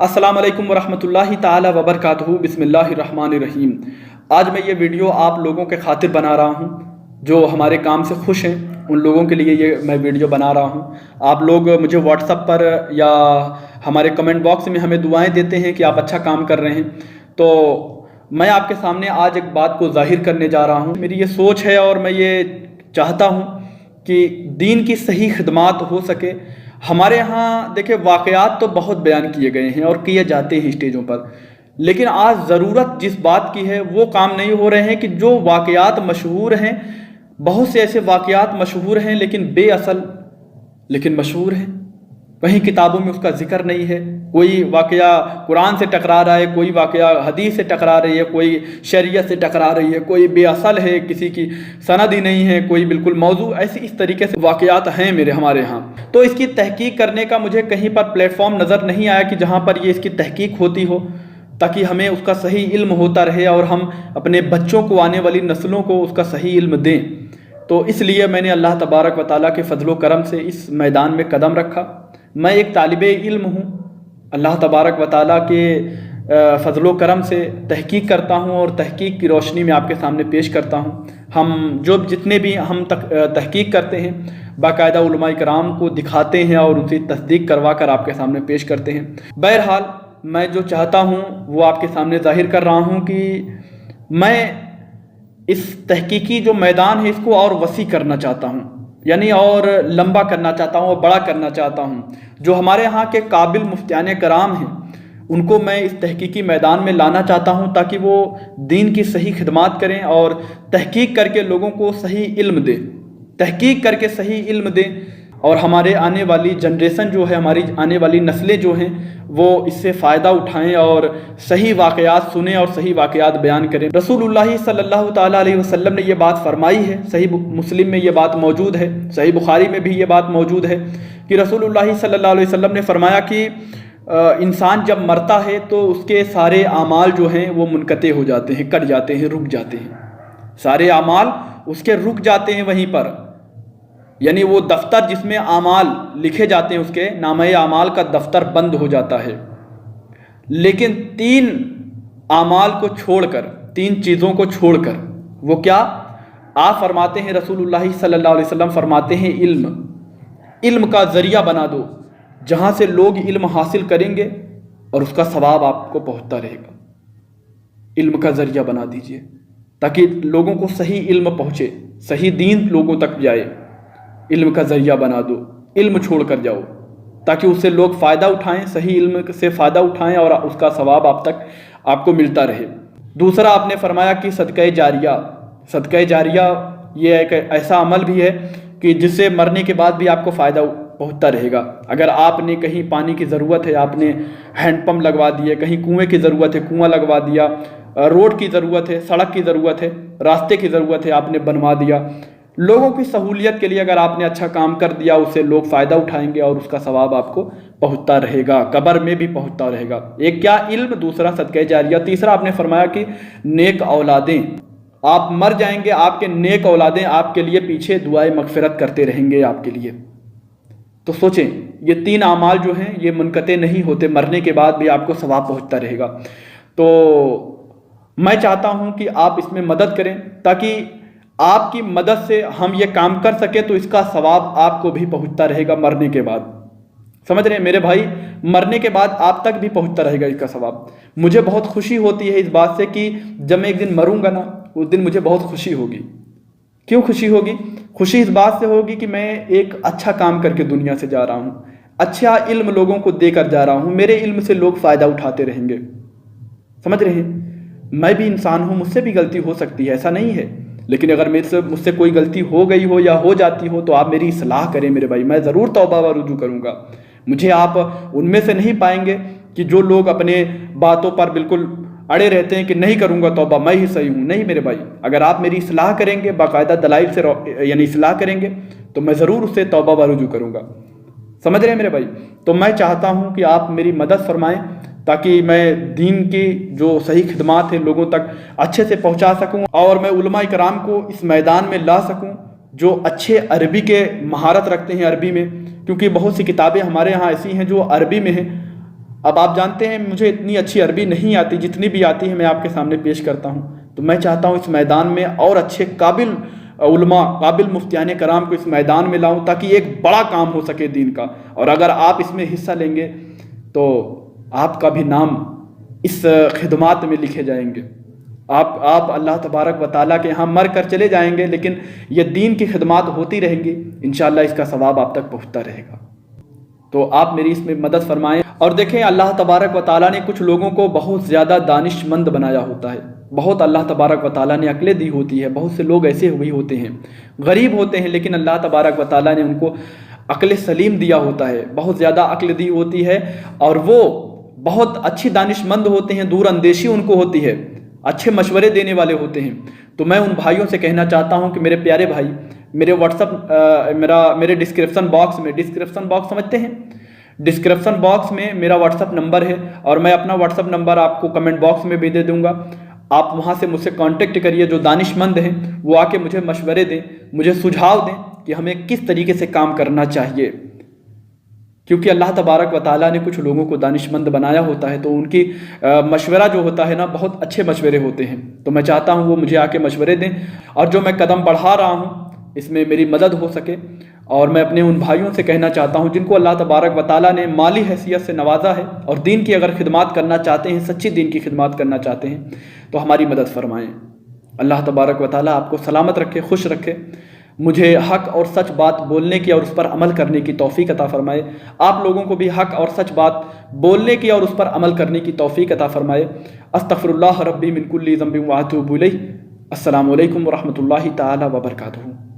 السلام علیکم ورحمۃ اللہ تعالی وبرکاتہ۔ بسم اللہ الرحمن الرحیم۔ آج میں یہ ویڈیو آپ لوگوں کے خاطر بنا رہا ہوں جو ہمارے کام سے خوش ہیں، ان لوگوں کے لیے یہ میں ویڈیو بنا رہا ہوں۔ آپ لوگ مجھے واٹس ایپ پر یا ہمارے کمنٹ باکس میں ہمیں دعائیں دیتے ہیں کہ آپ اچھا کام کر رہے ہیں، تو میں آپ کے سامنے آج ایک بات کو ظاہر کرنے جا رہا ہوں۔ میری یہ سوچ ہے اور میں یہ چاہتا ہوں کہ دین کی صحیح خدمات ہو سکے۔ ہمارے ہاں دیکھیں، واقعات تو بہت بیان کیے گئے ہیں اور کیے جاتے ہیں اسٹیجوں پر، لیکن آج ضرورت جس بات کی ہے وہ کام نہیں ہو رہے ہیں کہ جو واقعات مشہور ہیں، بہت سے ایسے واقعات مشہور ہیں لیکن بے اصل، لیکن مشہور ہیں، کہیں کتابوں میں اس کا ذکر نہیں ہے۔ کوئی واقعہ قرآن سے ٹکرا رہا ہے، کوئی واقعہ حدیث سے ٹکرا رہی ہے، کوئی شریعت سے ٹکرا رہی ہے، کوئی بے اصل ہے، کسی کی سند ہی نہیں ہے، کوئی بالکل موضوع، ایسے اس طریقے سے واقعات ہیں ہمارے ہاں۔ تو اس کی تحقیق کرنے کا مجھے کہیں پر پلیٹ فارم نظر نہیں آیا کہ جہاں پر یہ اس کی تحقیق ہوتی ہو، تاکہ ہمیں اس کا صحیح علم ہوتا رہے اور ہم اپنے بچوں کو، آنے والی نسلوں کو اس کا صحیح علم دیں۔ تو اس لیے میں نے اللہ تبارک و تعالیٰ کے فضل و کرم سے اس میدان میں قدم رکھا۔ میں ایک طالب علم ہوں، اللہ تبارک و تعالیٰ کے فضل و کرم سے تحقیق کرتا ہوں اور تحقیق کی روشنی میں آپ کے سامنے پیش کرتا ہوں۔ ہم جتنے بھی ہم تحقیق کرتے ہیں، باقاعدہ علماء کرام کو دکھاتے ہیں اور ان سے تصدیق کروا کر آپ کے سامنے پیش کرتے ہیں۔ بہرحال میں جو چاہتا ہوں وہ آپ کے سامنے ظاہر کر رہا ہوں کہ میں اس تحقیقی جو میدان ہے اس کو اور وسیع کرنا چاہتا ہوں، یعنی اور لمبا کرنا چاہتا ہوں اور بڑا کرنا چاہتا ہوں۔ جو ہمارے ہاں کے قابل مفتیان کرام ہیں ان کو میں اس تحقیقی میدان میں لانا چاہتا ہوں تاکہ وہ دین کی صحیح خدمات کریں اور تحقیق کر کے لوگوں کو صحیح علم دیں، تحقیق کر کے صحیح علم دیں، اور ہمارے آنے والی جنریشن جو ہے، ہماری آنے والی نسلیں جو ہیں، وہ اس سے فائدہ اٹھائیں اور صحیح واقعات سنیں اور صحیح واقعات بیان کریں۔ رسول اللہ صلی اللہ تعالیٰ علیہ وسلم نے یہ بات فرمائی ہے، صحیح مسلم میں یہ بات موجود ہے، صحیح بخاری میں بھی یہ بات موجود ہے کہ رسول اللہ صلی اللہ علیہ وسلم نے فرمایا کہ انسان جب مرتا ہے تو اس کے سارے اعمال جو ہیں وہ منقطع ہو جاتے ہیں، کٹ جاتے ہیں، رک جاتے ہیں، سارے اعمال اس کے رک جاتے ہیں وہیں پر، یعنی وہ دفتر جس میں اعمال لکھے جاتے ہیں، اس کے نامہ اعمال کا دفتر بند ہو جاتا ہے۔ لیکن تین اعمال کو چھوڑ کر، تین چیزوں کو چھوڑ کر، وہ کیا؟ آپ فرماتے ہیں، رسول اللہ صلی اللہ علیہ وسلم فرماتے ہیں، علم کا ذریعہ بنا دو، جہاں سے لوگ علم حاصل کریں گے اور اس کا ثواب آپ کو پہنچتا رہے گا۔ علم کا ذریعہ بنا دیجئے تاکہ لوگوں کو صحیح علم پہنچے، صحیح دین لوگوں تک جائے۔ علم کا ذریعہ بنا دو، علم چھوڑ کر جاؤ تاکہ اس سے لوگ فائدہ اٹھائیں، صحیح علم سے فائدہ اٹھائیں اور اس کا ثواب آپ کو ملتا رہے۔ دوسرا آپ نے فرمایا کہ صدقہ جاریہ، صدقہ جاریہ یہ ایک ایسا عمل بھی ہے کہ جس سے مرنے کے بعد بھی آپ کو فائدہ پہنچتا رہے گا۔ اگر آپ نے کہیں پانی کی ضرورت ہے، آپ نے ہینڈ پمپ لگوا دیا، کہیں کنویں کی ضرورت ہے، کنواں لگوا دیا، روڈ کی ضرورت ہے، سڑک کی ضرورت ہے، راستے کی ضرورت ہے، آپ نے بنوا دیا، لوگوں کی سہولیت کے لیے اگر آپ نے اچھا کام کر دیا، اس سے لوگ فائدہ اٹھائیں گے اور اس کا ثواب آپ کو پہنچتا رہے گا، قبر میں بھی پہنچتا رہے گا۔ ایک کیا؟ علم، دوسرا صدقہ جاریہ، تیسرا آپ نے فرمایا کہ نیک اولادیں، آپ مر جائیں گے، آپ کے نیک اولادیں آپ کے لیے پیچھے دعائے مغفرت کرتے رہیں گے آپ کے لیے۔ تو سوچیں، یہ تین اعمال جو ہیں یہ منقطع نہیں ہوتے، مرنے کے بعد بھی آپ کو ثواب پہنچتا رہے گا۔ تو میں چاہتا ہوں کہ آپ اس میں مدد کریں تاکہ آپ کی مدد سے ہم یہ کام کر سکیں، تو اس کا ثواب آپ کو بھی پہنچتا رہے گا مرنے کے بعد۔ سمجھ رہے ہیں میرے بھائی؟ مرنے کے بعد آپ تک بھی پہنچتا رہے گا اس کا ثواب۔ مجھے بہت خوشی ہوتی ہے اس بات سے کہ جب میں ایک دن مروں گا نا، اس دن مجھے بہت خوشی ہوگی۔ کیوں خوشی ہوگی؟ خوشی اس بات سے ہوگی کہ میں ایک اچھا کام کر کے دنیا سے جا رہا ہوں، اچھا علم لوگوں کو دے کر جا رہا ہوں، میرے علم سے لوگ فائدہ اٹھاتے رہیں گے۔ سمجھ رہے ہیں؟ میں بھی انسان ہوں، مجھ سے بھی غلطی ہو سکتی ہے، ایسا نہیں ہے، لیکن اگر مجھ سے کوئی غلطی ہو گئی ہو یا ہو جاتی ہو تو آپ میری اصلاح کریں میرے بھائی، میں ضرور توبہ و رجوع کروں گا۔ مجھے آپ ان میں سے نہیں پائیں گے کہ جو لوگ اپنے باتوں پر بالکل اڑے رہتے ہیں کہ نہیں کروں گا توبہ، میں ہی صحیح ہوں۔ نہیں میرے بھائی، اگر آپ میری اصلاح کریں گے، باقاعدہ دلائل سے یعنی اصلاح کریں گے، تو میں ضرور اس سے توبہ و رجوع کروں گا۔ سمجھ رہے ہیں میرے بھائی؟ تو میں چاہتا ہوں کہ آپ میری مدد فرمائیں تاکہ میں دین کی جو صحیح خدمات ہیں لوگوں تک اچھے سے پہنچا سکوں، اور میں علماء کرام کو اس میدان میں لا سکوں جو اچھے عربی کے مہارت رکھتے ہیں، عربی میں، کیونکہ بہت سی کتابیں ہمارے ہاں ایسی ہیں جو عربی میں ہیں، اب آپ جانتے ہیں مجھے اتنی اچھی عربی نہیں آتی، جتنی بھی آتی ہے میں آپ کے سامنے پیش کرتا ہوں. تو میں چاہتا ہوں اس میدان میں اور اچھے قابل علماء، قابل مفتیان کرام کو اس میدان میں لاؤں تاکہ ایک بڑا کام ہو سکے دین کا. اور اگر آپ اس میں حصہ لیں گے تو آپ کا بھی نام اس خدمات میں لکھے جائیں گے. آپ اللہ تبارک و تعالیٰ کے یہاں مر کر چلے جائیں گے، لیکن یہ دین کی خدمات ہوتی رہیں گی، انشاءاللہ اس کا ثواب آپ تک پہنچتا رہے گا. تو آپ میری اس میں مدد فرمائیں. اور دیکھیں اللہ تبارک و تعالیٰ نے کچھ لوگوں کو بہت زیادہ دانش مند بنایا ہوتا ہے. بہت اللہ تبارک و تعالیٰ نے عقلیں دی ہوتی ہے. بہت سے لوگ ایسے ہوئے ہوتے ہیں، غریب ہوتے ہیں، لیکن اللہ تبارک و تعالیٰ نے ان کو عقل سلیم دیا ہوتا ہے، بہت زیادہ عقل دی ہوتی ہے، اور وہ بہت اچھی دانش مند ہوتے ہیں، دور اندیشی ان کو ہوتی ہے، اچھے مشورے دینے والے ہوتے ہیں. تو میں ان بھائیوں سے کہنا چاہتا ہوں کہ میرے پیارے بھائی، میرے واٹس اپ میرے ڈسکرپشن باکس سمجھتے ہیں، ڈسکرپشن باکس میں میرا واٹس اپ نمبر ہے، اور میں اپنا واٹس اپ نمبر آپ کو کمنٹ باکس میں بھی دے دوں گا. آپ وہاں سے مجھ سے کانٹیکٹ کریے. جو دانش مند ہیں وہ آ کے مجھے مشورے دیں، مجھے سجھاؤ دیں کہ ہمیں کس طریقے سے کام کرنا چاہیے. کیونکہ اللہ تبارک و تعالیٰ نے کچھ لوگوں کو دانش مند بنایا ہوتا ہے، تو ان کی مشورہ جو ہوتا ہے نا، بہت اچھے مشورے ہوتے ہیں. تو میں چاہتا ہوں وہ مجھے آ کے مشورے دیں، اور جو میں قدم بڑھا رہا ہوں اس میں میری مدد ہو سکے. اور میں اپنے ان بھائیوں سے کہنا چاہتا ہوں جن کو اللہ تبارک و تعالیٰ نے مالی حیثیت سے نوازا ہے اور دین کی اگر خدمات کرنا چاہتے ہیں، سچی دین کی خدمات کرنا چاہتے ہیں، تو ہماری مدد فرمائیں. اللہ تبارک و تعالیٰ آپ کو سلامت رکھے، خوش رکھے. مجھے حق اور سچ بات بولنے کی اور اس پر عمل کرنے کی توفیق عطا فرمائے. آپ لوگوں کو بھی حق اور سچ بات بولنے کی اور اس پر عمل کرنے کی توفیق عطا فرمائے. استغفر اللہ ربی من کل ذنب واتوب الیہ. السلام علیکم ورحمۃ اللہ تعالی وبرکاتہ.